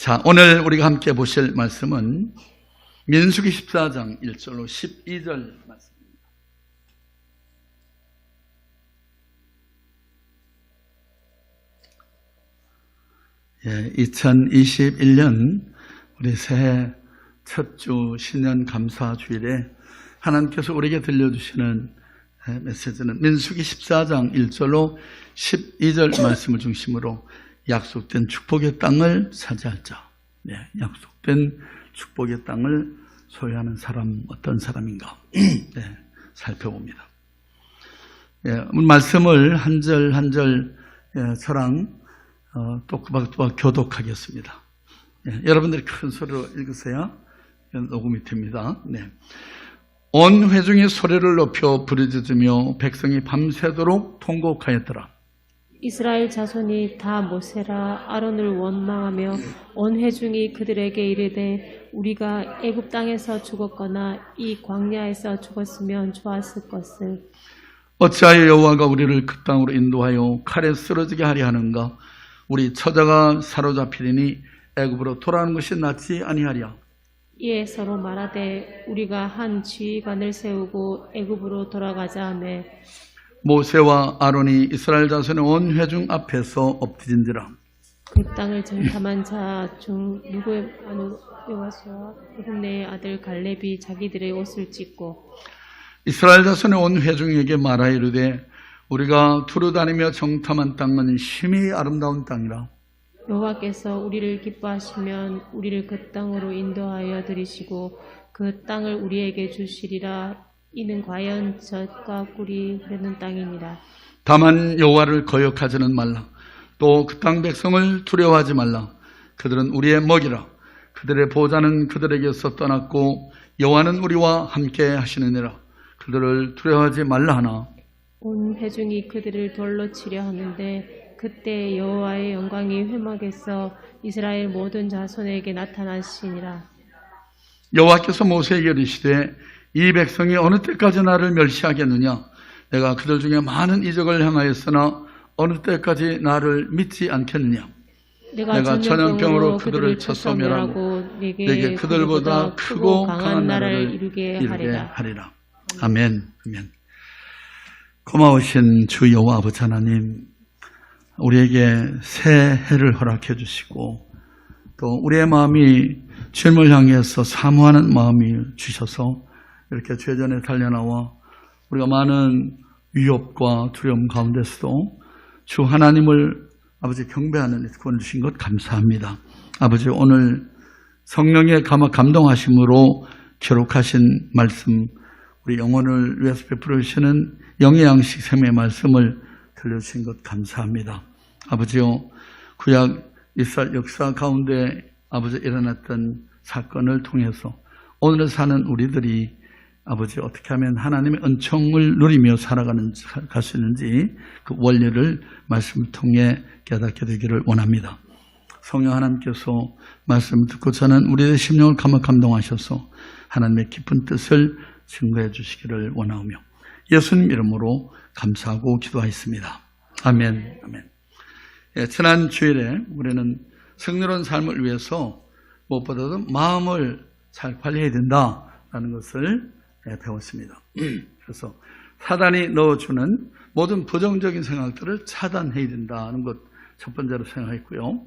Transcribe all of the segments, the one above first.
자, 오늘 우리가 함께 보실 말씀은 민수기 14장 1절로 12절 말씀입니다. 예, 2021년 우리 새해 첫 주 신년 감사 주일에 하나님께서 우리에게 들려주시는 메시지는 민수기 14장 1절로 12절 말씀을 중심으로 약속된 축복의 땅을 차지할 자, 약속된 축복의 땅을 소유하는 사람 어떤 사람인가 살펴봅니다. 말씀을 한 절 한 절 저랑 또박또박 교독하겠습니다. 여러분들이 큰 소리로 읽으세요. 녹음이 됩니다. 온 회중이 소리를 높여 부르짖으며 백성이 밤새도록 통곡하였더라. 이스라엘 자손이 다 모세라 아론을 원망하며 온 회중이 그들에게 이르되 우리가 애굽 땅에서 죽었거나 이 광야에서 죽었으면 좋았을 것을. 어찌하여 여호와가 우리를 그 땅으로 인도하여 칼에 쓰러지게 하려 하는가? 우리 처자가 사로잡히리니 애굽으로 돌아오는 것이 낫지 아니하랴. 이에 서로 말하되 우리가 한 지휘관을 세우고 애굽으로 돌아가자 하며 모세와 아론이 이스라엘 자손의 온 회중 앞에서 엎드진지라. 그 땅을 정탐한 자 중 누구의 여호수아와 예분네의 아들 갈렙이 자기들의 옷을 찢고 이스라엘 자손의 온 회중에게 말하여 이르되 우리가 두루다니며 정탐한 땅은 심히 아름다운 땅이라. 여호와께서 우리를 기뻐하시면 우리를 그 땅으로 인도하여 들이시고 그 땅을 우리에게 주시리라. 이는 과연 젖과 꿀이 흐르는 땅이니라. 다만 여호와를 거역하지는 말라. 또 그 땅 백성을 두려워하지 말라. 그들은 우리의 먹이라. 그들의 보호자는 그들에게서 떠났고 여호와는 우리와 함께 하시느니라. 그들을 두려워하지 말라 하나 온 회중이 그들을 돌로 치려 하는데 그때 여호와의 영광이 회막에서 이스라엘 모든 자손에게 나타나시니라. 여호와께서 모세에게 이르시되 이 백성이 어느 때까지 나를 멸시하겠느냐? 내가 그들 중에 많은 이적을 행하였으나 어느 때까지 나를 믿지 않겠느냐? 내가 전염병으로 그들을 쳐서 멸하고 내게 그들보다 크고 강한 나라를 이루게 하리라. 아멘. 아멘. 고마우신 주 여호와 아버지 하나님, 우리에게 새 해를 허락해 주시고 또 우리의 마음이 주님을 향해서 사모하는 마음이 주셔서 이렇게 죄전에 달려나와 우리가 많은 위협과 두려움 가운데서도 주 하나님을 아버지 경배하는 구원을 주신 것 감사합니다. 아버지 오늘 성령의 감동하심으로 기록하신 말씀 우리 영혼을 위해서 베풀어 주시는 영의 양식 샘의 말씀을 들려주신 것 감사합니다. 아버지요 구약 이스라엘 역사 가운데 아버지 일어났던 사건을 통해서 오늘 사는 우리들이 아버지 어떻게 하면 하나님의 은총을 누리며 갈 수 있는지 그 원리를 말씀을 통해 깨닫게 되기를 원합니다. 성령 하나님께서 말씀을 듣고 저는 우리의 심령을 감동하셔서 하나님의 깊은 뜻을 증거해 주시기를 원하며 예수님 이름으로 감사하고 기도하였습니다. 아멘. 아멘. 지난 주일에 우리는 승리로운 삶을 위해서 무엇보다도 마음을 잘 관리해야 된다라는 것을 배웠습니다. 그래서 사단이 넣어주는 모든 부정적인 생각들을 차단해야 된다는 것 첫 번째로 생각했고요.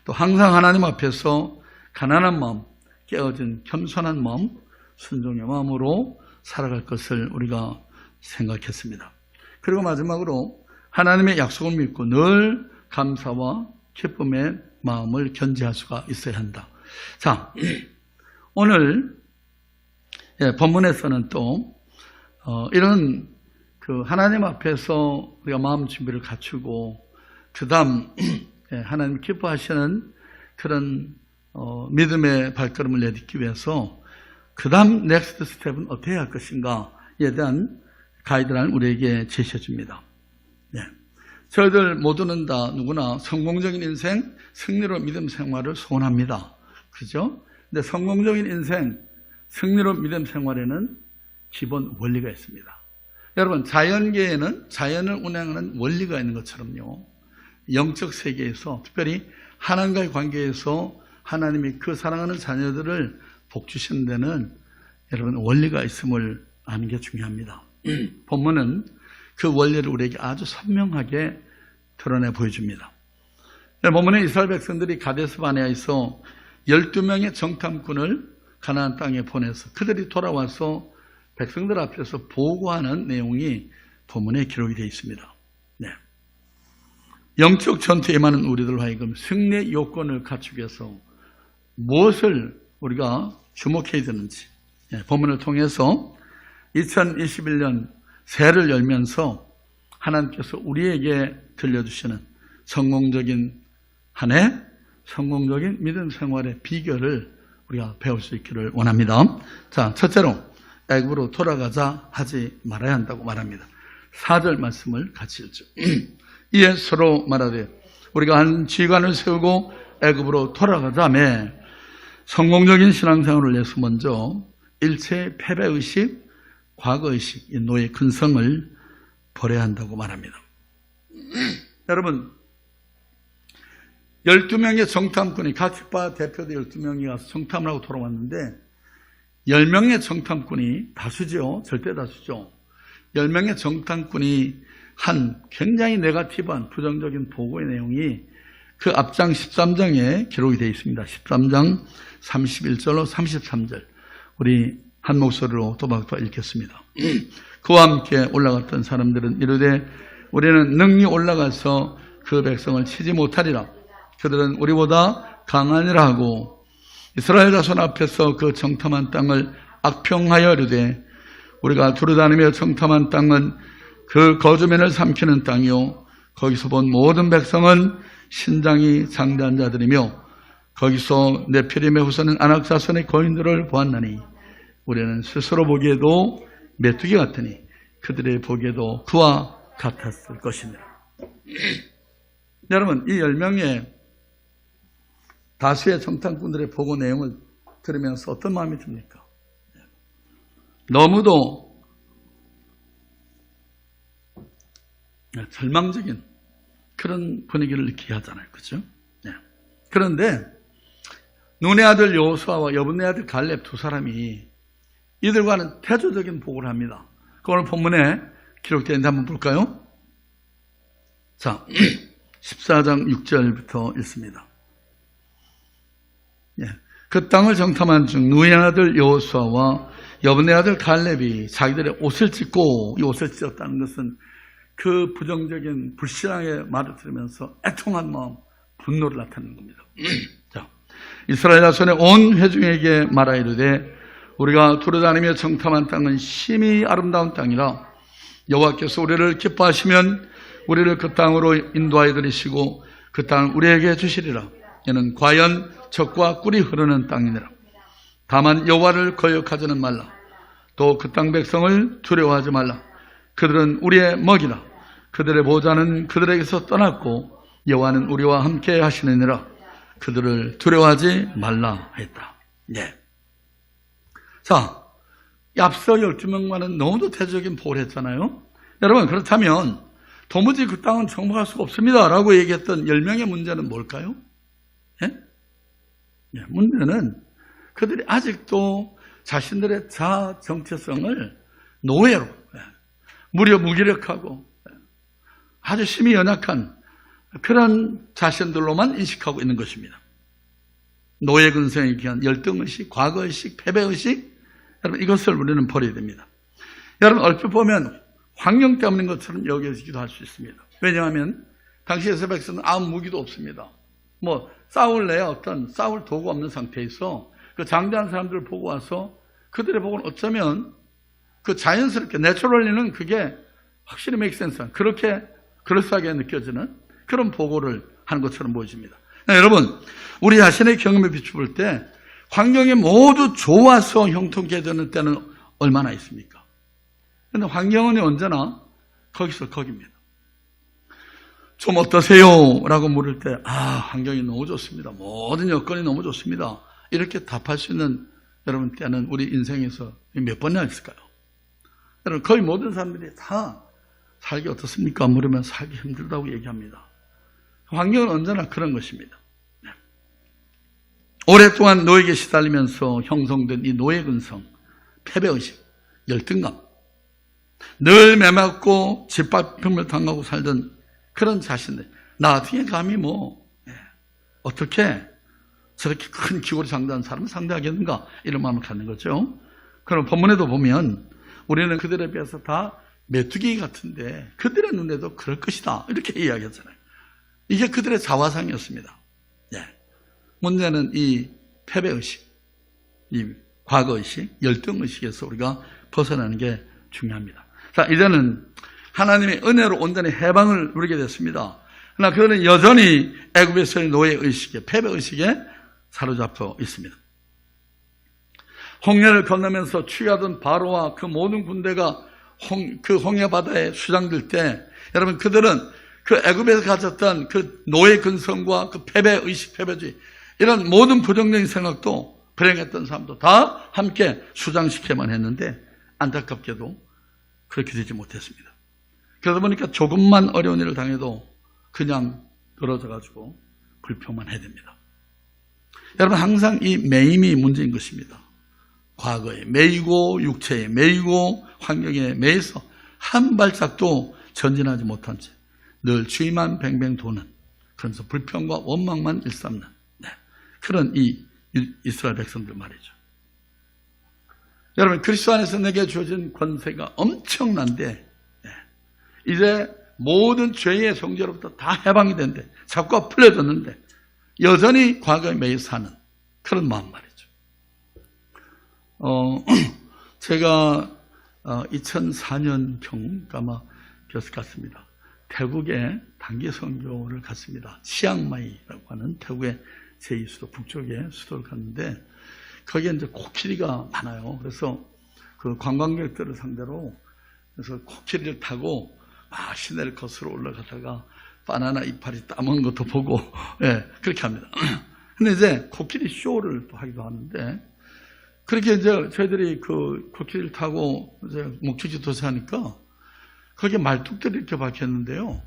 또 항상 하나님 앞에서 가난한 마음, 깨어진 겸손한 마음, 순종의 마음으로 살아갈 것을 우리가 생각했습니다. 그리고 마지막으로 하나님의 약속을 믿고 늘 감사와 기쁨의 마음을 견지할 수가 있어야 한다. 자, 오늘 본문에서는 또 이런 그 하나님 앞에서 우리가 마음 준비를 갖추고 그 다음 하나님 기뻐하시는 그런 믿음의 발걸음을 내딛기 위해서 그 다음 넥스트 스텝은 어떻게 할 것인가에 대한 가이드라인을 우리에게 제시해 줍니다. 저희들 모두는 다 누구나 성공적인 인생, 승리로 믿음 생활을 소원합니다. 그죠? 근데 성공적인 인생, 승리로 믿음 생활에는 기본 원리가 있습니다. 여러분, 자연계에는 자연을 운행하는 원리가 있는 것처럼요. 영적 세계에서 특별히 하나님과의 관계에서 하나님이 그 사랑하는 자녀들을 복 주시는 데는 여러분 원리가 있음을 아는 게 중요합니다. 본문은 그 원리를 우리에게 아주 선명하게 드러내 보여줍니다. 본문에 이스라엘 백성들이 가데스 바네아에서 12명의 정탐꾼을 가나안 땅에 보내서 그들이 돌아와서 백성들 앞에서 보고하는 내용이 본문에 기록이 되어 있습니다. 네. 영적 전투에 임하는 우리들 하여금 승리의 요건을 갖추기 위해서 무엇을 우리가 주목해야 되는지 본문을 통해서 2021년 새해를 열면서 하나님께서 우리에게 들려주시는 성공적인 한 해, 성공적인 믿음 생활의 비결을 우리가 배울 수 있기를 원합니다. 자, 첫째로 애굽으로 돌아가자 하지 말아야 한다고 말합니다. 4절 말씀을 같이 읽죠. 이에 서로 말하되 우리가 한 지휘관을 세우고 애굽으로 돌아가자며 성공적인 신앙생활을 위해서 먼저 일체의 패배의식, 과거의식, 이 노예 근성을 버려야 한다고 말합니다. 여러분 12명의 정탐꾼이 가축바 대표도 12명이 가서 정탐을 하고 돌아왔는데 10명의 정탐꾼이 다수죠. 절대 다수죠. 10명의 정탐꾼이 한 굉장히 네거티브한 부정적인 보고의 내용이 그 앞장 13장에 기록이 되어 있습니다. 13장 31절로 33절 우리 한 목소리로 또박또박 읽겠습니다. 그와 함께 올라갔던 사람들은 이르되 우리는 능히 올라가서 그 백성을 치지 못하리라. 그들은 우리보다 강하니라 하고 이스라엘 자손 앞에서 그 정탐한 땅을 악평하여 이르되 우리가 두루다니며 정탐한 땅은 그 거주민을 삼키는 땅이요 거기서 본 모든 백성은 신장이 장대한 자들이며 거기서 네피림의 후손은 아낙 자손의 거인들을 보았나니 우리는 스스로 보기에도 메뚜기 같으니 그들의 보기에도 그와 같았을 것이니라. 여러분 이 10명의 다수의 정탐꾼들의 보고 내용을 들으면서 어떤 마음이 듭니까? 너무도 절망적인 그런 분위기를 느끼게 하잖아요. 그렇죠? 네. 그런데 눈의 아들 여호수아와 여분의 아들 갈렙 두 사람이 이들과는 태조적인 보고를 합니다. 그 오늘 본문에 기록되어 있는데 한번 볼까요? 자, 14장 6절부터 읽습니다. 예. 그 땅을 정탐한 중 누의 아들 여호수아와 여분의 아들 갈렙이 자기들의 옷을 찢고 이 옷을 찢었다는 것은 그 부정적인 불신앙의 말을 들으면서 애통한 마음, 분노를 나타내는 겁니다. 자, 이스라엘 자손의 온 회중에게 말하 이르되 우리가 두루다니며 정탐한 땅은 심히 아름다운 땅이라 여호와께서 우리를 기뻐하시면 우리를 그 땅으로 인도하여 들이시고 그 땅을 우리에게 주시리라. 이는 과연 젖과 꿀이 흐르는 땅이니라. 다만 여호와를 거역하지는 말라. 또 그 땅 백성을 두려워하지 말라. 그들은 우리의 먹이라. 그들의 보좌는 그들에게서 떠났고 여호와는 우리와 함께 하시느니라. 그들을 두려워하지 말라 했다. 네. 자, 앞서 12명과는 너무도 대조적인 보고를 했잖아요. 여러분 그렇다면 도무지 그 땅은 정복할 수가 없습니다 라고 얘기했던 10명의 문제는 뭘까요? 예? 예, 문제는 그들이 아직도 자신들의 자아 정체성을 노예로 무려 무기력하고 아주 심히 연약한 그런 자신들로만 인식하고 있는 것입니다. 노예 근성에 기한 열등의식, 과거의식, 패배의식 여러분 이것을 우리는 버려야 됩니다. 여러분 얼핏 보면 환경 때문인 것처럼 여겨지기도 할 수 있습니다. 왜냐하면 당시 이스라엘 백성은 아무 무기도 없습니다. 뭐 싸울래야 어떤 싸울 도구 없는 상태에서 그 장대한 사람들을 보고 와서 그들의 보고는 어쩌면 그 자연스럽게 내추럴리는 그게 확실히 make sense 그렇게 그럴싸하게 느껴지는 그런 보고를 하는 것처럼 보여집니다. 여러분 우리 자신의 경험에 비추볼 때 환경이 모두 좋아서 형통케 되는 때는 얼마나 있습니까? 그런데 환경은 언제나 거기서 거기입니다. 좀 어떠세요? 라고 물을 때 환경이 너무 좋습니다. 모든 여건이 너무 좋습니다. 이렇게 답할 수 있는 여러분 때는 우리 인생에서 몇 번이나 있을까요? 여러분 거의 모든 사람들이 다 살기 어떻습니까? 물으면 살기 힘들다고 얘기합니다. 환경은 언제나 그런 것입니다. 오랫동안 노예에게 시달리면서 형성된 이 노예 근성, 패배의식, 열등감, 늘 매맞고 짓밟힘을 당하고 살던 그런 자신들, 나중에 감히 어떻게 저렇게 큰 기고를 상대하는 사람을 상대하겠는가, 이런 마음을 갖는 거죠. 그럼 본문에도 보면 우리는 그들에 비해서 다 메뚜기 같은데 그들의 눈에도 그럴 것이다, 이렇게 이야기하잖아요. 이게 그들의 자화상이었습니다. 문제는 이 패배의식, 이 과거의식, 열등의식에서 우리가 벗어나는 게 중요합니다. 자, 이제는 하나님의 은혜로 온전히 해방을 누리게 됐습니다. 그러나 그들은 여전히 애굽에서의 노예의식에, 패배의식에 사로잡혀 있습니다. 홍해를 건너면서 취하던 바로와 그 모든 군대가 그 홍해 바다에 수장될 때, 여러분, 그들은 그 애굽에서 가졌던 그 노예 근성과 그 패배의식, 패배주의, 이런 모든 부정적인 생각도, 불행했던 사람도 다 함께 수장시켜만 했는데 안타깝게도 그렇게 되지 못했습니다. 그러다 보니까 조금만 어려운 일을 당해도 그냥 늘어져가지고 불평만 해야 됩니다. 여러분, 항상 이 매임이 문제인 것입니다. 과거에 매이고 육체에 매이고 환경에 매여서 한 발짝도 전진하지 못한 채 늘 주의만 뱅뱅 도는, 그러면서 불평과 원망만 일삼는 그런 이 이스라엘 백성들 말이죠. 여러분, 그리스도 안에서 내게 주어진 권세가 엄청난데 이제 모든 죄의 정죄로부터 다 해방이 된대, 자꾸 풀려졌는데 여전히 과거에 매여 사는 그런 마음 말이죠. 제가 2004년경 아마 기억 같습니다. 태국에 단기 선교를 갔습니다. 치앙마이라고 하는 태국의 제2수도, 북쪽의 수도를 갔는데 거기에 이제 코끼리가 많아요. 그래서 그 관광객들을 상대로 그래서 코끼리를 타고 시내를 거슬러 올라가다가 바나나 이파리 따먹는 것도 보고, 그렇게 합니다. 근데 이제 코끼리 쇼를 또 하기도 하는데, 그렇게 이제 저희들이 그 코끼리를 타고 이제 목적지 도착하니까 거기에 말뚝들이 이렇게 박혔는데요.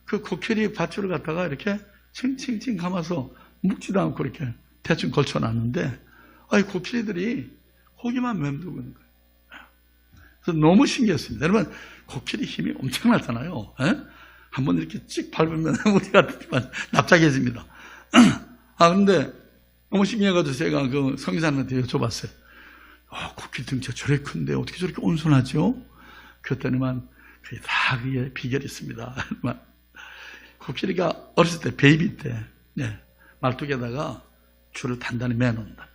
그 코끼리 밧줄을 갖다가 이렇게 칭칭칭 감아서 묶지도 않고 이렇게 대충 걸쳐놨는데, 코끼리들이 고기만 맴돌고 있는 거예요. 그래서 너무 신기했습니다. 여러분, 코끼리 힘이 엄청나잖아요. 한번 이렇게 찍 밟으면 우리 같지만 납작해집니다. 근데 너무 신기해가지고 제가 그 성의사님한테 여쭤봤어요. 코끼리 등치가 저렇게 큰데 어떻게 저렇게 온순하죠? 그랬더니만 그게 다 그게 비결이 있습니다. 코끼리가 어렸을 때, 베이비 때, 말뚝에다가 줄을 단단히 매놓는다.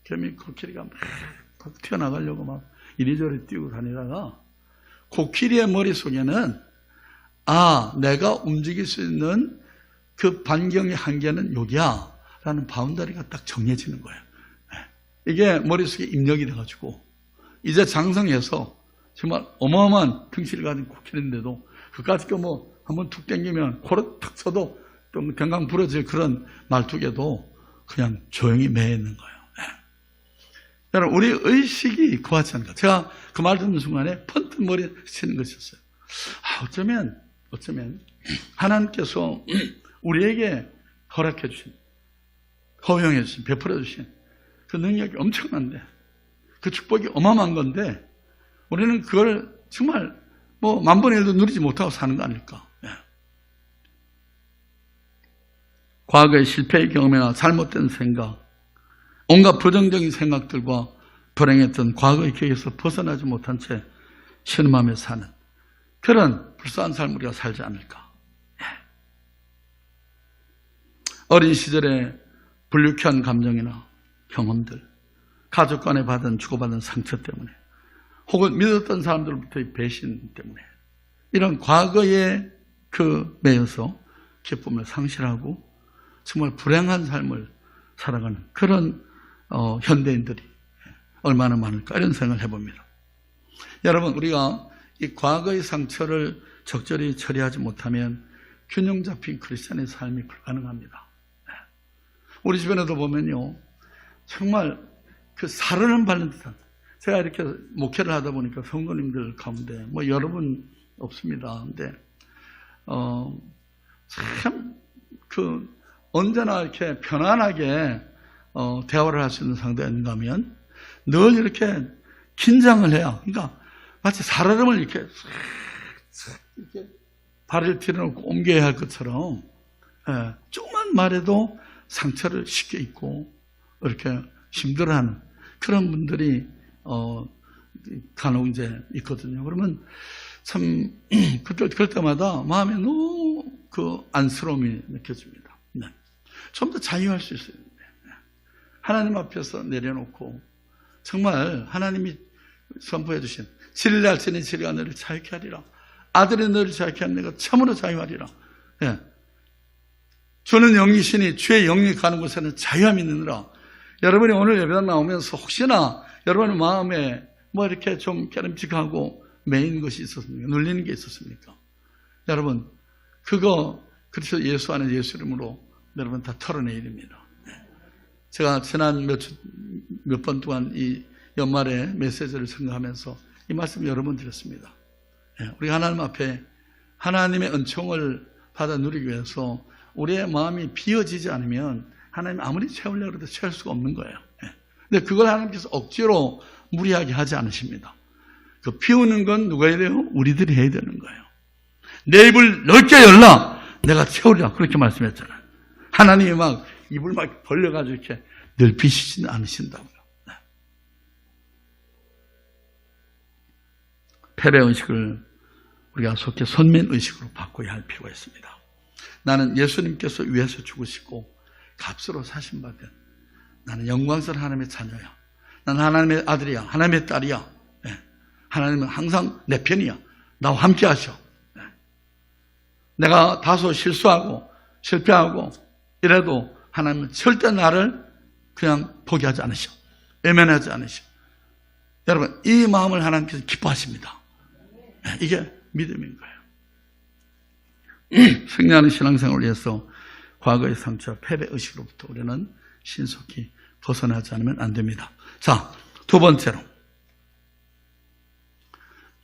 그러면 코끼리가 막 튀어나가려고 막 이리저리 뛰고 다니다가 코끼리의 머릿속에는 내가 움직일 수 있는 그 반경의 한계는 여기야 라는 바운더리가 딱 정해지는 거예요. 이게 머릿속에 입력이 돼가지고 이제 장성해서 정말 어마어마한 등치를 가진 코끼리인데도 그까짓 거 한번 툭 당기면 코를 탁 쳐도 또 경강 부러질 그런 말뚝에도 그냥 조용히 매 있는 거예요. 여러분, 우리 의식이 그렇지 않을까. 제가 그 말 듣는 순간에 펀트 머리에 치는 것이었어요. 어쩌면 하나님께서 우리에게 허락해 주신, 허용해 주신, 베풀어 주신 그 능력이 엄청난데, 그 축복이 어마어마한 건데 우리는 그걸 정말 만분의 1도 누리지 못하고 사는 거 아닐까. 과거의 실패의 경험이나 잘못된 생각, 온갖 부정적인 생각들과 불행했던 과거의 기억에서 벗어나지 못한 채 신음하며 사는 그런 불쌍한 삶을 우리가 살지 않을까. 어린 시절에 불쾌한 감정이나 경험들, 가족 간에 주고받은 상처 때문에, 혹은 믿었던 사람들로부터의 배신 때문에 이런 과거에 매여서 기쁨을 상실하고 정말 불행한 삶을 살아가는 그런 현대인들이 얼마나 많을까, 이런 생각을 해봅니다. 여러분, 우리가 이 과거의 상처를 적절히 처리하지 못하면 균형 잡힌 크리스찬의 삶이 불가능합니다. 우리 주변에도 보면요, 정말 그 사르는 밟는 듯한, 제가 이렇게 목회를 하다 보니까 성도님들 가운데 여러분 없습니다. 근데 참 언제나 이렇게 편안하게 대화를 할 수 있는 상대가 있는가 하면 늘 이렇게 긴장을 해야, 그러니까 마치 살얼음을 이렇게 발을 들여놓고 옮겨야 할 것처럼 조금만 말해도 상처를 쉽게 입고 이렇게 힘들어하는 그런 분들이 간혹 이제 있거든요. 그러면 참 그럴 때마다 마음에 너무 그 안쓰러움이 느껴집니다. 네. 좀 더 자유할 수 있어요. 네. 하나님 앞에서 내려놓고 정말 하나님이 선포해 주신 7일 알지니 7일가 너를 자유케 하리라. 아들이 너를 자유케 하는 내가 참으로 자유하리라. 네. 주는 영이시니 주의 영이 가는 곳에는 자유함이 있느니라. 여러분이 오늘 예배당 나오면서 혹시나 여러분의 마음에 뭐 이렇게 좀 깨름직하고 매인 것이 있었습니까? 눌리는 게 있었습니까? 여러분, 그거 그래서 예수 안에 예수 이름으로 여러분 다 털어내야 됩니다. 제가 지난 몇 번 동안 이 연말에 메시지를 생각하면서 이 말씀 여러 번 드렸습니다. 우리 하나님 앞에 하나님의 은총을 받아 누리기 위해서 우리의 마음이 비어지지 않으면 하나님 아무리 채우려고 해도 채울 수가 없는 거예요. 근데 그걸 하나님께서 억지로 무리하게 하지 않으십니다. 그 비우는 건 누가 해야 돼요? 우리들이 해야 되는 거예요. 내 입을 넓게 열라! 내가 채우리라. 그렇게 말씀했잖아요. 하나님이 막 입을 막 벌려가지고 이렇게 넓히시지는 않으신다고요. 네. 패배의식을 우리가 속해 선민의식으로 바꿔야 할 필요가 있습니다. 나는 예수님께서 위해서 죽으시고 값으로 사신받은 나는 영광스러운 하나님의 자녀야. 나는 하나님의 아들이야. 하나님의 딸이야. 네. 하나님은 항상 내 편이야. 나와 함께 하셔. 네. 내가 다소 실수하고 실패하고 이래도 하나님은 절대 나를 그냥 포기하지 않으셔. 외면하지 않으셔. 여러분, 이 마음을 하나님께서 기뻐하십니다. 네. 이게 믿음인 거예요. 승리하는 신앙생활을 위해서 과거의 상처와 패배의식으로부터 우리는 신속히 벗어나지 않으면 안 됩니다. 자, 두 번째로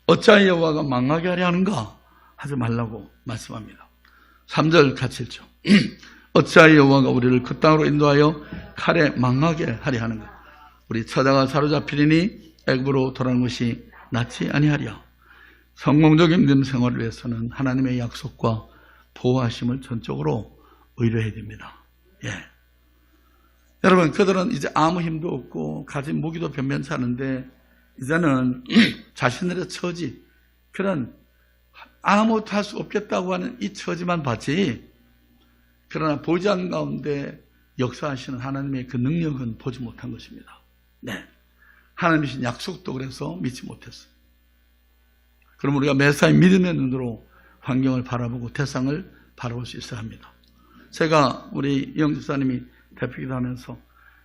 어찌하여 여호와가 망하게 하려 하는가? 하지 말라고 말씀합니다. 3절 같이 읽죠. 어찌하여 여호와가 우리를 그 땅으로 인도하여 칼에 망하게 하려 하는가? 우리 처자가 사로잡히리니 애굽으로 돌아오는 것이 낫지 아니하리야. 성공적인 믿음 생활을 위해서는 하나님의 약속과 보호하심을 전적으로 의뢰해야 됩니다. 예. 여러분, 그들은 이제 아무 힘도 없고 가진 무기도 변변치 않은데 이제는 자신들의 처지, 그런 아무것도 할 수 없겠다고 하는 이 처지만 봤지, 그러나 보이지 않는 가운데 역사하시는 하나님의 그 능력은 보지 못한 것입니다. 네. 하나님이신 약속도 그래서 믿지 못했어요. 그럼 우리가 매사에 믿음의 눈으로 환경을 바라보고 대상을 바라볼 수 있어야 합니다. 제가 우리 이영 집사님이 대표기도 하면서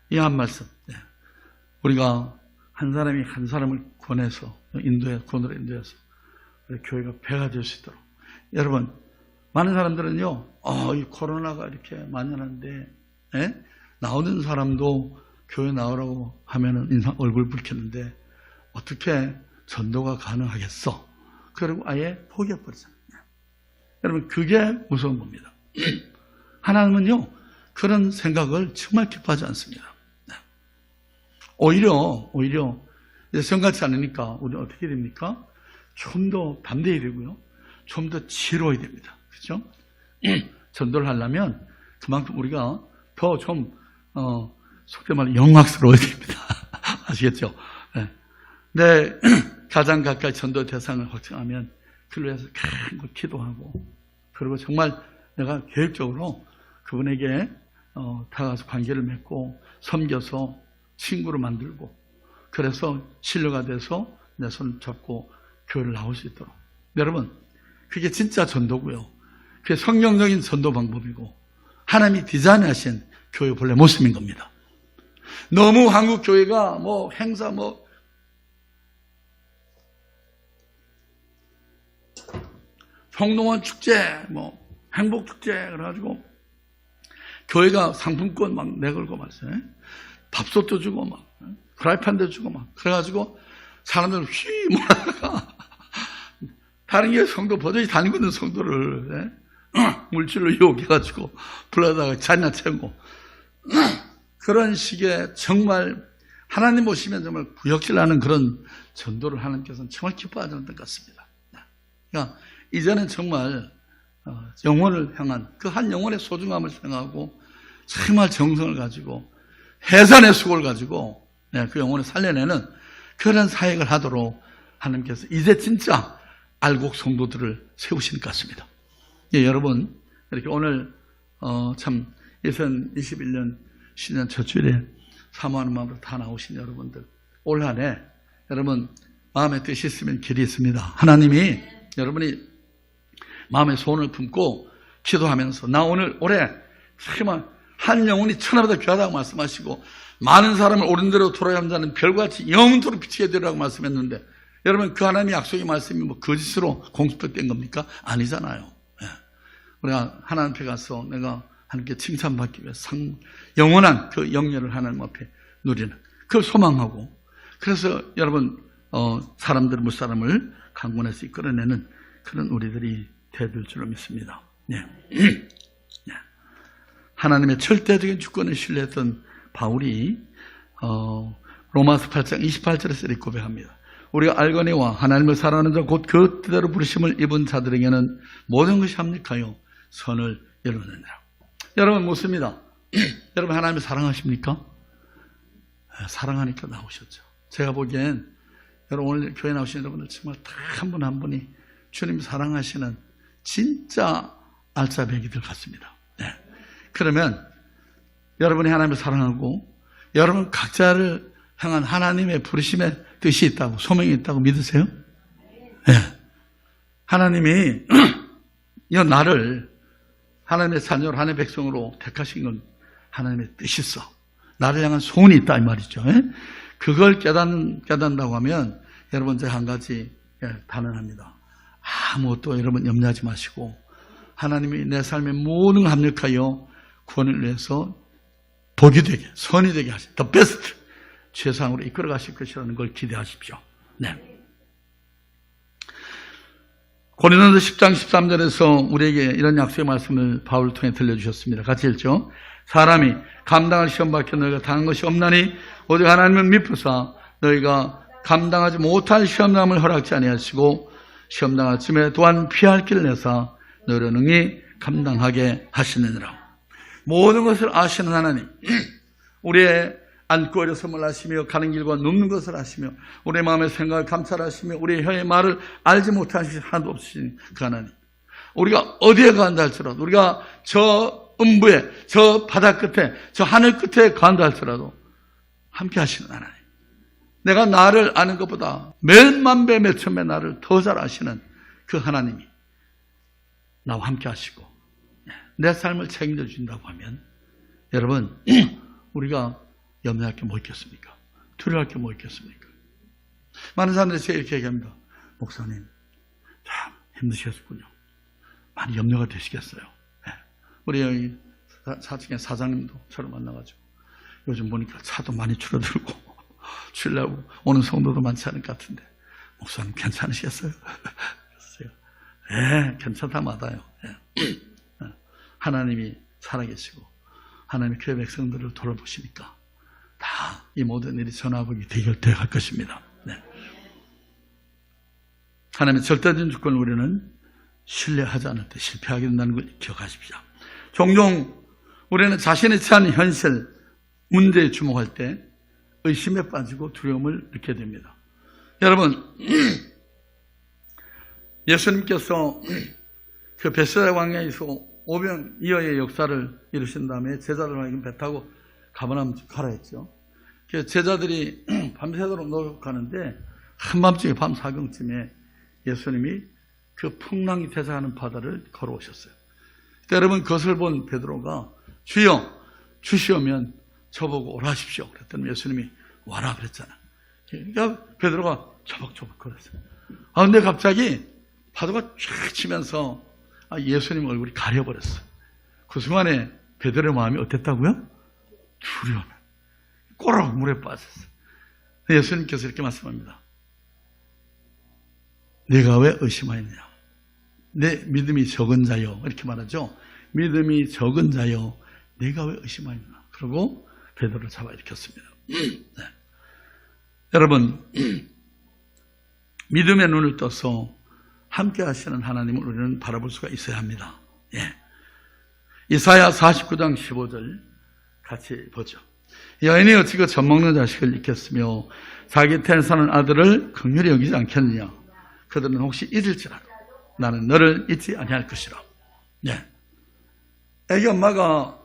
이 한 말씀, 우리가 한 사람이 한 사람을 권해서 권으로 인도해서 우리 교회가 배가 될 수 있도록. 여러분, 많은 사람들은요, 이 코로나가 이렇게 만연한데 나오는 사람도 교회 나오라고 하면은 얼굴 붉혔는데 어떻게 전도가 가능하겠어? 그리고 아예 포기해버리잖아요. 여러분, 그게 무서운 겁니다. 하나님은요, 그런 생각을 정말 기뻐하지 않습니다. 오히려 성같지 않으니까 우리는 어떻게 됩니까? 좀 더 담대해야 되고요. 좀 더 지혜로워야 됩니다. 그렇죠? 전도를 하려면 그만큼 우리가 더 좀 속된 말로 영악스러워야 됩니다. 아시겠죠? 네. 내 가장 가까이 전도 대상을 확정하면 그를 위해서 큰 거 기도하고, 그리고 정말 내가 계획적으로 그분에게 다가가서 관계를 맺고 섬겨서 친구로 만들고, 그래서 신뢰가 돼서 내 손을 잡고 교회를 나올 수 있도록. 여러분, 그게 진짜 전도고요. 그게 성경적인 전도 방법이고 하나님이 디자인하신 교회 본래 모습인 겁니다. 너무 한국 교회가 뭐 행사 평동원 축제, 행복 축제 그래가지고 교회가 상품권 막 내걸고 말이죠. 밥솥도 주고 막 프라이팬도 주고 막 그래가지고 사람들 휘 몰아다가 다른 교회 성도 버젓이 다니고 있는 성도를 물질로 유혹해가지고 불러다가 잔나 채우고 그런 식의 정말 하나님 보시면 정말 구역질하는 그런 전도를 하나님께서는 정말 기뻐하시는 것 같습니다. 그러니까 이제는 정말 영혼을 향한 그 한 영혼의 소중함을 생각하고 정말 정성을 가지고 해산의 수고를 가지고 그 영혼을 살려내는 그런 사역을 하도록 하나님께서 이제 진짜 알곡 성도들을 세우시는 것 같습니다. 예, 여러분 이렇게 오늘 참 2021년 신년 첫 주일에 사모하는 마음으로 다 나오신 여러분들, 올 한 해 여러분 마음에 뜻이 있으면 길이 있습니다. 하나님이 여러분이 마음에 소원을 품고 기도하면서 나 오늘 올해 정말 한 영혼이 천하보다 귀하다고 말씀하시고 많은 사람을 옳은 대로 돌아야 하는 자는 별같이 영원토록 비치게 되라고 말씀했는데 여러분 그 하나님의 약속의 말씀이 뭐 거짓으로 공습된 겁니까? 아니잖아요. 우리가 하나님 앞에 가서 내가 하나님께 칭찬받기 위해서 영원한 그 영예를 하나님 앞에 누리는 그걸 소망하고 그래서 여러분 사람들 무사람을 강권해서 이끌어내는 그런 우리들이 되될 줄로 믿습니다. 네. 하나님의 절대적인 주권을 신뢰했던 바울이 로마서 8장 28절에서 이렇게 고백합니다. 우리가 알거니와 하나님을 사랑하는 자 곧 그 뜻대로 부르심을 입은 자들에게는 모든 것이 합력하여 선을 이루느니라. 여러분 묻습니다. 여러분 하나님을 사랑하십니까? 사랑하니까 나오셨죠. 제가 보기엔 여러분 오늘 교회 나오신 여러분들 정말 다 한 분 한 분이 주님 사랑하시는 진짜 알짜배기들 같습니다. 네. 그러면 여러분이 하나님을 사랑하고 여러분 각자를 향한 하나님의 부르심의 뜻이 있다고 소명이 있다고 믿으세요? 네. 하나님이 이 나를 하나님의 자녀로 하나님의 백성으로 택하신 건 하나님의 뜻이 있어. 나를 향한 소원이 있다 이 말이죠. 네? 그걸 깨닫는다고 하면 여러분 제가 한 가지 단언합니다. 아무것도 여러분 염려하지 마시고 하나님이 내 삶의 모든 걸 합력하여 구원을 위해서 복이 되게 선이 되게 하실 the best 최상으로 이끌어 가실 것이라는 걸 기대하십시오. 네. 고린도서 10장 13절에서 우리에게 이런 약속의 말씀을 바울을 통해 들려주셨습니다. 같이 읽죠. 사람이 감당할 시험 밖에 너희가 당한 것이 없나니 오직 하나님은 미쁘사 너희가 감당하지 못할 시험당함을 허락지 아니하시고 시험당할 쯤에 또한 피할 길을 내사 너희를 능히 감당하게 하시느니라. 모든 것을 아시는 하나님, 우리의 앉고 일어섬을 아시며 가는 길과 눕는 것을 아시며 우리의 마음의 생각을 감찰하시며 우리의 혀의 말을 알지 못하시는 하나도 없으신 그 하나님, 우리가 어디에 간다 할지라도 우리가 저 음부에 저 바다 끝에 저 하늘 끝에 간다 할지라도 함께 하시는 하나님, 내가 나를 아는 것보다 몇만 배 몇천 배 나를 더 잘 아시는 그 하나님이 나와 함께 하시고 내 삶을 책임져 주신다고 하면 여러분 우리가 염려할 게 뭐 있겠습니까? 두려워할 게 뭐 있겠습니까? 많은 사람들이 제가 이렇게 얘기합니다. 목사님 참 힘드시겠군요. 많이 염려가 되시겠어요. 네. 우리 여기 4층에 사장님도 저를 만나가지고 요즘 보니까 차도 많이 줄어들고 주려고 오는 성도도 많지 않을 것 같은데 목사님 괜찮으시겠어요? 그랬어요. 네, 괜찮다 마다요. 네. 하나님이 살아계시고 하나님의 교회 백성들을 돌아보시니까 다 이 모든 일이 전화복이 대결되어 갈 것입니다. 네. 하나님의 절대적인 주권을 우리는 신뢰하지 않을 때 실패하게 된다는 걸 기억하십시오. 종종 우리는 자신이 처한 현실, 문제에 주목할 때 의심에 빠지고 두려움을 느끼게 됩니다. 여러분, 예수님께서 그 벳세다 광야에서 오병이어의 역사를 이루신 다음에 제자들에게 배 타고 가버나움 가라 했죠. 제자들이 밤새도록 노력하는데 한밤중에 밤 4경쯤에 예수님이 그 풍랑이 대사하는 바다를 걸어오셨어요. 여러분 그것을 본 베드로가 주여 주시오면 저보고 오라십시오. 그랬더니 예수님이 와라 그랬잖아. 그러니까 베드로가 저벅저벅 걸었어요. 근데 갑자기 파도가 쫙 치면서 예수님 얼굴이 가려버렸어요. 그 순간에 베드로의 마음이 어땠다고요? 두려움. 꼬락 물에 빠졌어요. 예수님께서 이렇게 말씀합니다. 네가 왜 의심하였냐? 내 믿음이 적은 자여. 이렇게 말하죠. 믿음이 적은 자여. 네가 왜 의심하였냐? 그리고 베드로를 잡아 일으켰습니다. 네. 여러분, 믿음의 눈을 떠서 함께 하시는 하나님을 우리는 바라볼 수가 있어야 합니다. 예. 이사야 49장 15절 같이 보죠. 여인이 어찌 그 젖먹는 자식을 잊겠으며 자기 태에 사는 아들을 긍휼히 여기지 않겠느냐. 그들은 혹시 잊을지라도 나는 너를 잊지 아니할 것이라. 예. 애기 엄마가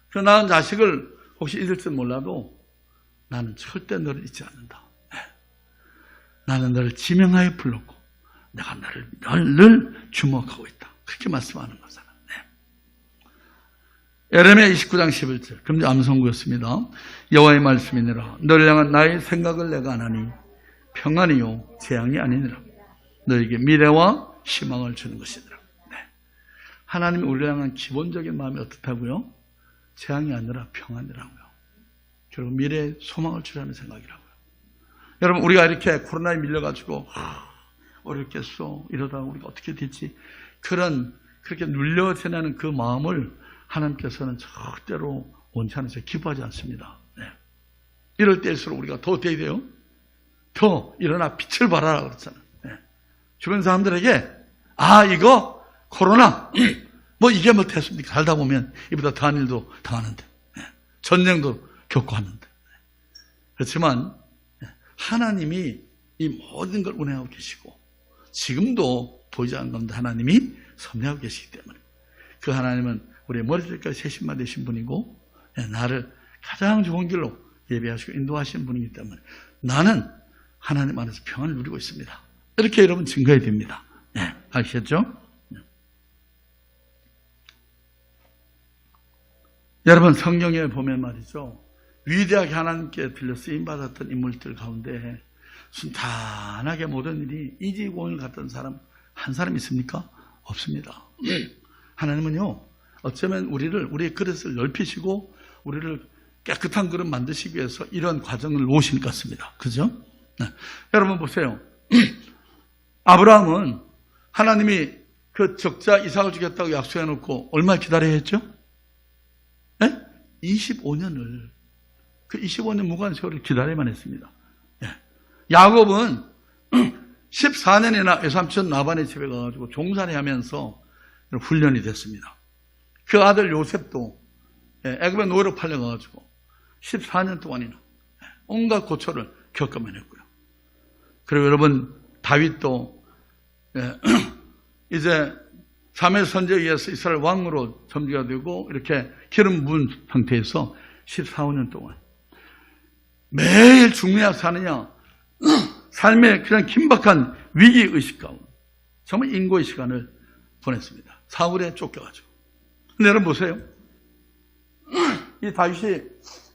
그 낳은 자식을 혹시 잊을지 몰라도 나는 절대 너를 잊지 않는다. 예. 나는 너를 지명하여 불렀고 내가 너를 늘 주목하고 있다. 그렇게 말씀하는 거잖아. 에레미야 29장 11절. 그럼 암송구였습니다. 여호와의 말씀이니라. 너를 향한 나의 생각을 내가 안 하니 평안이요 재앙이 아니니라. 너에게 미래와 희망을 주는 것이니라. 네. 하나님이 우리를 향한 기본적인 마음이 어떻다고요? 재앙이 아니라 평안이라고요. 결국 미래에 소망을 주라는 생각이라고요. 여러분, 우리가 이렇게 코로나에 밀려가지고 어렵겠어 이러다가 우리가 어떻게 됐지, 그렇게 눌려 지나는 그 마음을 하나님께서는 절대로 원치 않으셔서 기뻐하지 않습니다. 네. 이럴 때일수록 우리가 더 어떻게 돼요? 더 일어나 빛을 발하라 그랬잖아요. 네. 주변 사람들에게 이거 코로나 뭐 이게 뭐 됐습니까? 살다 보면 이보다 더한 일도 당하는데, 네. 전쟁도 겪고 하는데. 네. 그렇지만 하나님이 이 모든 걸 운행하고 계시고 지금도 보이지 않는 가운데 하나님이 섭리하고 계시기 때문에 그 하나님은 우리의 머리끝까지 세심만 되신 분이고 나를 가장 좋은 길로 예배하시고 인도하시는 분이기 때문에 나는 하나님 안에서 평안을 누리고 있습니다. 이렇게 여러분 증거해야 됩니다. 네, 아시겠죠? 네. 여러분, 성경에 보면 말이죠, 위대하게 하나님께 들려 쓰임받았던 인물들 가운데 순탄하게 모든 일이 이지공을 갔던 사람 한 사람 있습니까? 없습니다. 하나님은요, 어쩌면 우리의 그릇을 넓히시고 우리를 깨끗한 그릇 만드시기 위해서 이런 과정을 놓으신 것 같습니다. 그죠? 네. 여러분 보세요. 아브라함은 하나님이 그 적자 이삭을 주겠다고 약속해 놓고 얼마 기다려야 했죠? 네? 25년을, 그 25년 무관 세월을 기다려야만 했습니다. 네. 야곱은 14년이나 외삼촌 라반의 집에 가가지고 종살이 하면서 훈련이 됐습니다. 그 아들 요셉도 애굽의 노예로 팔려가지고 14년 동안이나 온갖 고초를 겪어만 했고요. 그리고 여러분, 다윗도 이제 사무엘 선지자에 의해서 이스라엘 왕으로 점지가 되고 이렇게 기름 부은 상태에서 14년 동안 매일 죽느냐 사느냐 삶의 그냥 긴박한 위기의식 가운데 정말 인고의 시간을 보냈습니다. 사울에 쫓겨가지고. 근데 여러분 보세요. 이 다윗이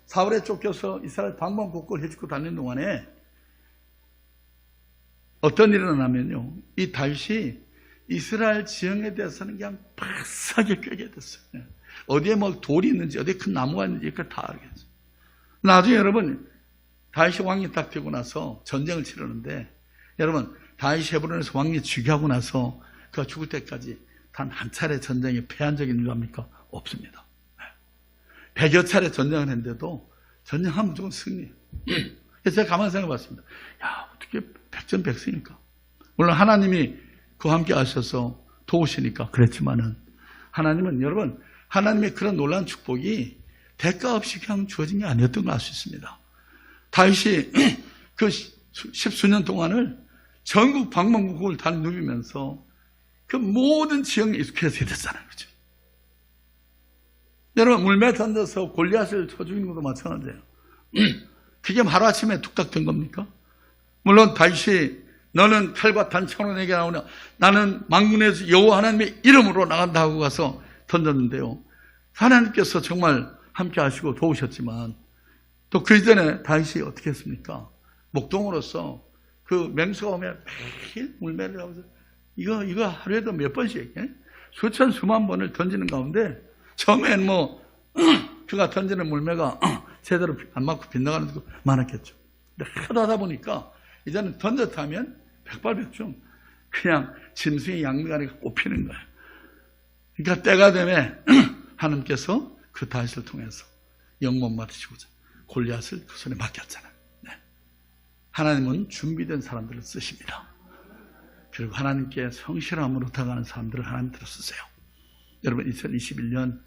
사울에 쫓겨서 이스라엘 방방곡곡을 헤집고 다니는 동안에 어떤 일이 일어나면요, 이 다윗이 이스라엘 지형에 대해서는 그냥 팍하게 꿰게 됐어요. 어디에 뭐 돌이 있는지 어디에 큰 나무가 있는지 이걸 다 알겠어요. 나중에 여러분, 다윗이 왕이 딱 되고 나서 전쟁을 치르는데, 여러분, 다윗이 헤브론에서 왕이 즉위하고 나서 그가 죽을 때까지 단 한 차례 전쟁에 패한 적이 있는 겁니까? 없습니다. 100여 차례 전쟁을 했는데도 전쟁하면 무조건 승리해요. 그래서 제가 가만히 생각해 봤습니다. 야, 어떻게 백전백승입니까? 물론 하나님이 그와 함께 하셔서 도우시니까 그랬지만은, 하나님은 여러분, 하나님의 그런 놀라운 축복이 대가 없이 그냥 주어진 게 아니었던 걸 알 수 있습니다. 다윗이 그 10수년 동안을 전국 방방곡곡을 다 누비면서 그 모든 지형에 익숙해서 됐잖아요. 그죠? 여러분, 물매 던져서 골리앗을 쳐 죽이는 것도 마찬가지예요. 그게 하루아침에 툭탁 된 겁니까? 물론 다윗이 너는 칼과 단창으로 내게 나오냐, 나는 만군에서 여호와 하나님의 이름으로 나간다 하고 가서 던졌는데요, 하나님께서 정말 함께 하시고 도우셨지만 또 그 이전에 다윗이 어떻게 했습니까? 목동으로서 그 맹수가 오면 매일 물매를 하면서 이거 하루에도 몇 번씩 수천 수만 번을 던지는 가운데 처음엔 뭐 그가 던지는 물매가 제대로 안 맞고 빗나가는 것도 많았겠죠. 근데 하도 하다 보니까 이제는 던졌다면 백발백중 그냥 짐승의 양미간에 꼽히는 거예요. 그러니까 때가 되면 하나님께서 그 다윗을 통해서 영못 맞으시고자 골리앗을 그 손에 맡겼잖아요. 네. 하나님은 준비된 사람들을 쓰십니다. 그리고 하나님께 성실함으로 다가가는 사람들을 하나님께로 쓰세요. 여러분 2021년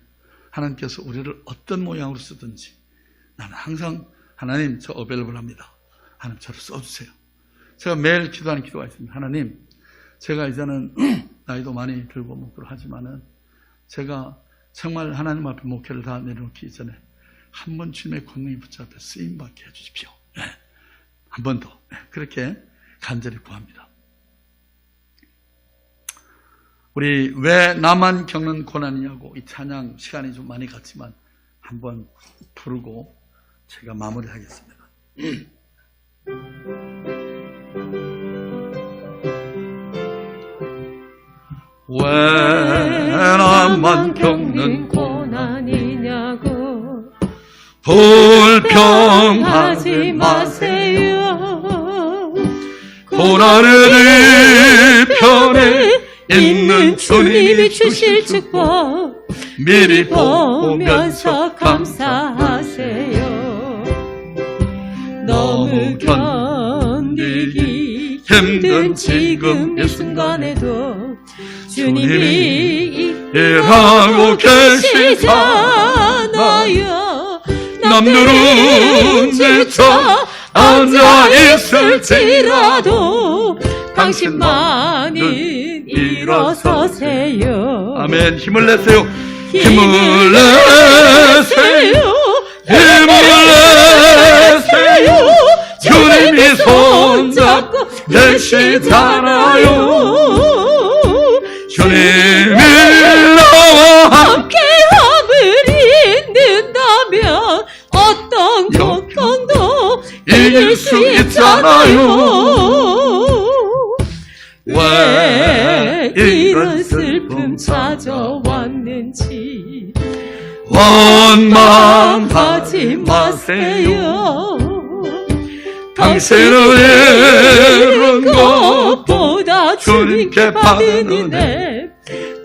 하나님께서 우리를 어떤 모양으로 쓰든지 나는 항상 하나님 저 어벨러블합니다. 하나님 저를 써주세요. 제가 매일 기도하는 기도가 있습니다. 하나님 제가 이제는 나이도 많이 들고 목표를 하지만은 제가 정말 하나님 앞에 목회를 다 내려놓기 전에 한 번 주님의 권능이 붙잡혀 쓰임받게 해주십시오. 네. 한 번 더. 네. 그렇게 간절히 구합니다. 우리 왜 나만 겪는 고난이냐고 이 찬양 시간이 좀 많이 갔지만 한번 부르고 제가 마무리하겠습니다. 왜 나만 겪는 고난이냐고 불평하지 마세요. 고난의 편에 있는 주님이 주실 축복 미리 보면서 감사하세요. 너무 견디기 힘든 지금 이 순간에도 주님이 일하고 계시잖아요. 남들은 지쳐 앉아있을지라도 당신만은 일어서세요. 아멘. 힘을 내세요. 힘을 내세요. 힘을 내세요. 주님이 손잡고 계시잖아요. 주님이 나와 함께함을 잊는다면 어떤 고통도 이길 수 있잖아요. 왜 이런 슬픔 찾아왔는지 원망하지 마세요. 당신을 잃은 것보다 주님께 받은 은혜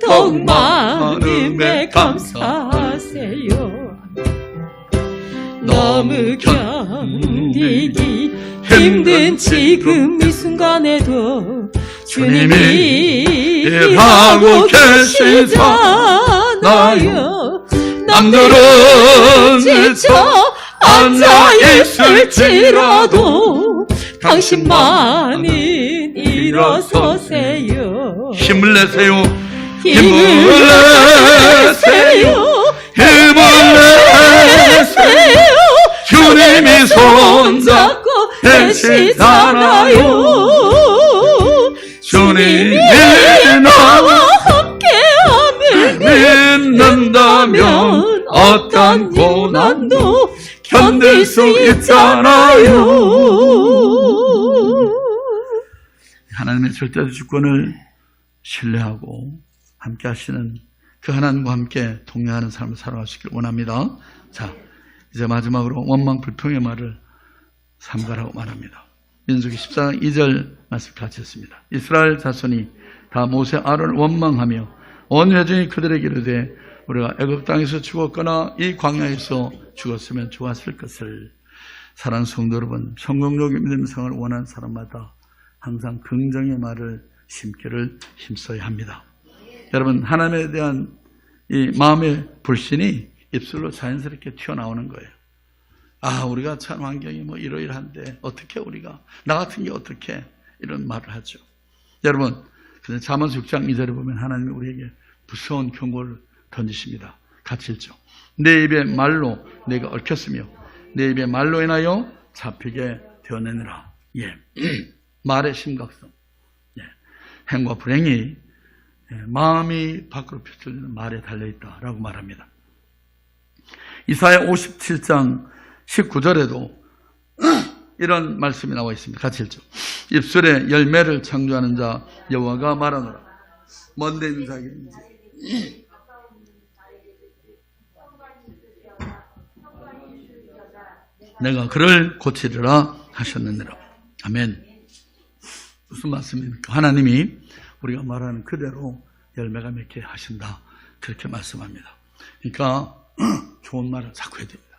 더욱 많음에 감사하세요. 너무 견디기 힘든 지금 이 순간에도 주님이 일하고 계시잖아요. 남들은 지쳐 앉아있을지라도 당신만은 일어서세요. 힘을 내세요. 힘을 내세요. 힘을 내세요. 주님이 손잡고 계시잖아요. 주님이 나와 함께함을 믿는다면 어떤 고난도 견딜 수 있잖아요. 하나님의 절대적 주권을 신뢰하고 함께 하시는 그 하나님과 함께 동행하는 삶을 살아가시길 원합니다. 자, 이제 마지막으로 원망 불평의 말을 삼가라고 말합니다. 민수기 14장 2절 말씀 같이 했습니다. 이스라엘 자손이 다 모세 아론을 원망하며 온 회중이 그들에게 이르되 우리가 애굽 땅에서 죽었거나 이 광야에서 죽었으면 좋았을 것을. 사랑하는 성도 여러분, 성공적인 믿음의 생활을 원하는 사람마다 항상 긍정의 말을 심기를 힘써야 합니다. 여러분, 하나님에 대한 이 마음의 불신이 입술로 자연스럽게 튀어나오는 거예요. 아, 우리가 참 환경이 뭐 이러이러한데 어떻게 우리가 나 같은 게 어떻게 이런 말을 하죠. 여러분, 잠언서 6장 2절에 보면 하나님이 우리에게 무서운 경고를 던지십니다. 같이 읽죠. 내 입의 말로 내가 얽혔으며 내 입의 말로 인하여 잡히게 되어내느라. 예. 말의 심각성. 예. 행과 불행이 마음이 밖으로 펼쳐지는 말에 달려있다라고 말합니다. 이사야 57장 19절에도 이런 말씀이 나와 있습니다. 같이 읽죠. 입술에 열매를 창조하는 자 여호와가 말하노라. 먼데 있는 자에게인지 내가 그를 고치리라 하셨느니라. 아멘. 무슨 말씀입니까? 하나님이 우리가 말하는 그대로 열매가 맺게 하신다. 그렇게 말씀합니다. 그러니까 좋은 말을 자꾸 해야 됩니다.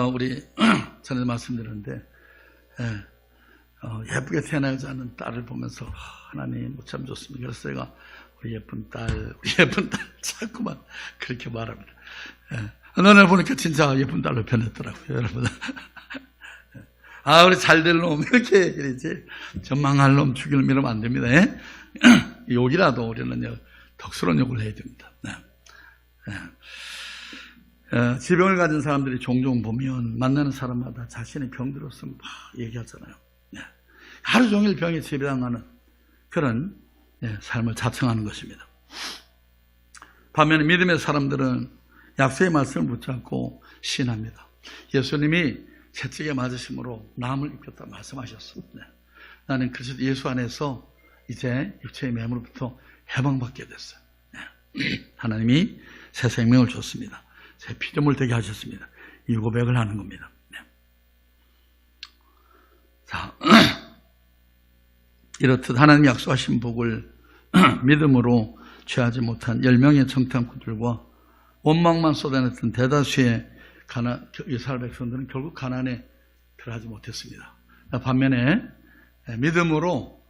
우리 전에 말씀드렸는데 예쁘게 태어나지 않은 딸을 보면서 하나님 참 좋습니다. 그래서 제가 우리 예쁜 딸 자꾸만 그렇게 말합니다. 어느 날 보니까 진짜 예쁜 딸로 변했더라고요, 여러분. 우리 잘 될 놈 이렇게 이러지 전망할 놈 죽일 놈 이러면 안 됩니다. 욕이라도 우리는 덕스러운 욕을 해야 됩니다. 지병을 가진 사람들이 종종 보면 만나는 사람마다 자신의 병들었으면 막 얘기하잖아요. 하루 종일 병에 지배당하는 그런 삶을 자청하는 것입니다. 반면에 믿음의 사람들은 약속의 말씀을 붙잡고 신합니다. 예수님이 채찍에 맞으심으로 나음을 입혔다 말씀하셨습니다. 나는 그리스도 예수 안에서 이제 육체의 매물로부터 해방받게 됐어요. 하나님이 새 생명을 줬습니다. 새 피조물 되게 하셨습니다. 이 고백을 하는 겁니다. 자, 이렇듯 하나님이 약속하신 복을 믿음으로 취하지 못한 10명의 정탐꾼들과 원망만 쏟아냈던 대다수의 이스라엘 백성들은 결국 가나안에 들어가지 못했습니다. 반면에 믿음으로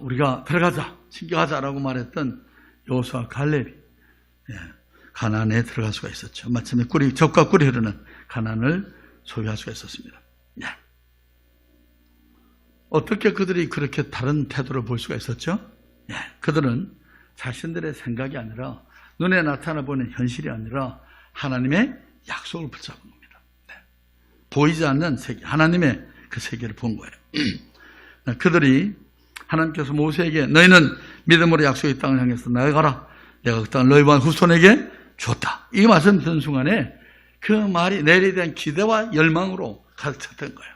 우리가 들어가자, 진격하자라고 말했던 여호수아 갈렙이 가나안에 들어갈 수가 있었죠. 마침내 적과 꿀이 흐르는 가나안을 소유할 수가 있었습니다. 어떻게 그들이 그렇게 다른 태도를 볼 수가 있었죠? 그들은 자신들의 생각이 아니라 눈에 나타나 보이는 현실이 아니라 하나님의 약속을 붙잡은 겁니다. 보이지 않는 세계, 하나님의 그 세계를 본 거예요. 그들이 하나님께서 모세에게 너희는 믿음으로 약속의 땅을 향해서 나아가라. 내가 그 땅을 너희와 후손에게 줬다. 이 말씀 듣는 순간에 그 말이 내일에 대한 기대와 열망으로 가득 찼던 거예요.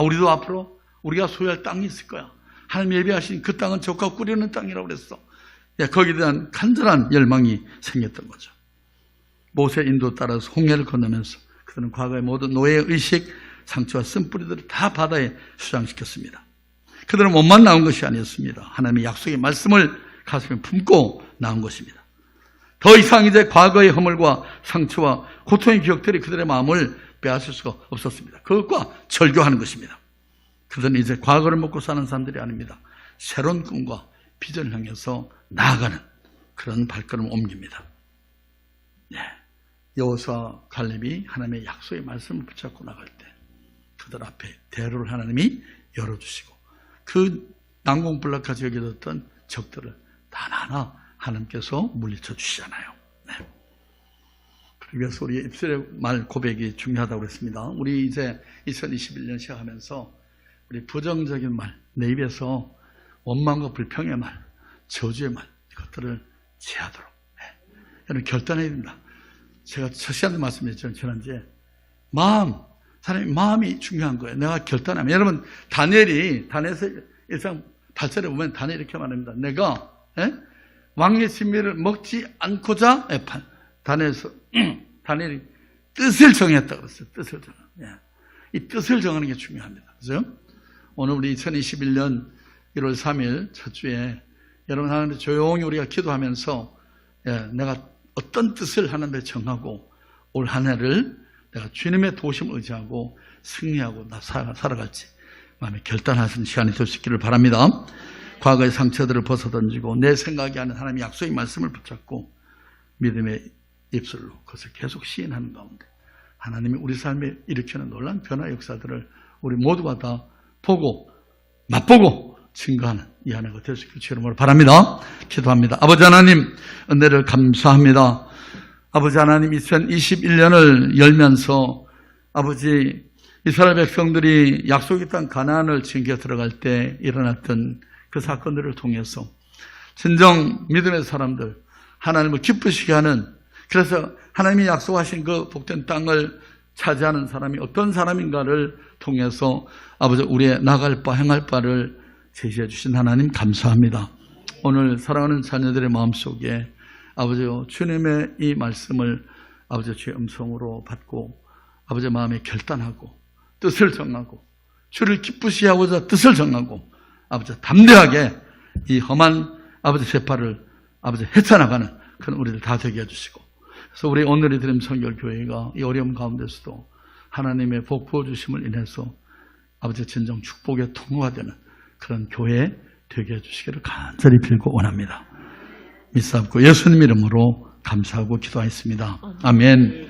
우리도 앞으로 우리가 소유할 땅이 있을 거야. 하나님 예비하신 그 땅은 적과 꿀이는 땅이라고 그랬어. 거기에 대한 간절한 열망이 생겼던 거죠. 모세 인도 따라서 홍해를 건너면서 그들은 과거의 모든 노예의 의식, 상처와 쓴뿌리들을 다 바다에 수장시켰습니다. 그들은 몸만 나온 것이 아니었습니다. 하나님의 약속의 말씀을 가슴에 품고 나온 것입니다. 더 이상 이제 과거의 허물과 상처와 고통의 기억들이 그들의 마음을 빼앗을 수가 없었습니다. 그것과 절교하는 것입니다. 그들은 이제 과거를 먹고 사는 사람들이 아닙니다. 새로운 꿈과 비전을 향해서 나아가는 그런 발걸음을 옮깁니다. 여호수아 갈렙이 하나님의 약속의 말씀을 붙잡고 나갈 때 그들 앞에 대로를 하나님이 열어주시고 그 난공불락까지 여겨졌던 적들을 하나하나 하나님께서 물리쳐 주시잖아요. 그래서 우리 입술의 말 고백이 중요하다고 그랬습니다. 우리 이제 2021년 시작하면서 우리 부정적인 말, 내 입에서 원망과 불평의 말, 저주의 말, 이것들을 제하도록 여러분 결단해야 됩니다. 제가 첫 시간에 말씀드렸죠. 지난주에 사람의 마음이 중요한 거예요. 내가 결단하면 여러분 다니엘에서 1장 8절에 보면 다니엘이 이렇게 말합니다. 내가 왕의 진미를 먹지 않고자 다니엘이 뜻을 정했다고 그랬어요. 뜻을 정한. 이 뜻을 정하는 게 중요합니다. 그죠? 오늘 우리 2021년 1월 3일 첫 주에 여러분 하나님께 조용히 우리가 기도하면서 내가 어떤 뜻을 하나님께 정하고 올 한 해를 내가 주님의 도심을 의지하고 승리하고 살아갈지 마음에 결단하시는 시간이 될 수 있기를 바랍니다. 과거의 상처들을 벗어던지고 내 생각이 아닌 하나님의 약속의 말씀을 붙잡고 믿음의 입술로 그것을 계속 시인하는 가운데 하나님이 우리 삶에 일으키는 놀라운 변화 역사들을 우리 모두가 다 보고 맛보고 증거하는 이 한 해가 될 수 있기를 주님으로 바랍니다. 기도합니다. 아버지 하나님 은혜를 감사합니다. 아버지 하나님 2021년을 열면서 아버지 이스라엘 백성들이 약속의 땅 가나안을 지켜 들어갈 때 일어났던 그 사건들을 통해서 진정 믿음의 사람들 하나님을 기쁘시게 하는 그래서 하나님이 약속하신 그 복된 땅을 차지하는 사람이 어떤 사람인가를 통해서 아버지 우리의 나갈 바 행할 바를 제시해 주신 하나님 감사합니다. 오늘 사랑하는 자녀들의 마음속에 아버지요 주님의 이 말씀을 아버지 주의 음성으로 받고 아버지 마음에 결단하고 뜻을 정하고 주를 기쁘시게 하고자 뜻을 정하고 아버지 담대하게 이 험한 아버지 세파를 아버지 헤쳐나가는 그런 우리들 다 되게 해주시고 그래서 우리 오늘의 드림 성결교회가 이 어려움 가운데서도 하나님의 복 부어주심을 인해서 아버지 진정 축복의 통로가 되는 그런 교회 되게 해주시기를 간절히 빌고 원합니다. 믿사옵고 예수님 이름으로 감사하고 기도하였습니다. 아멘.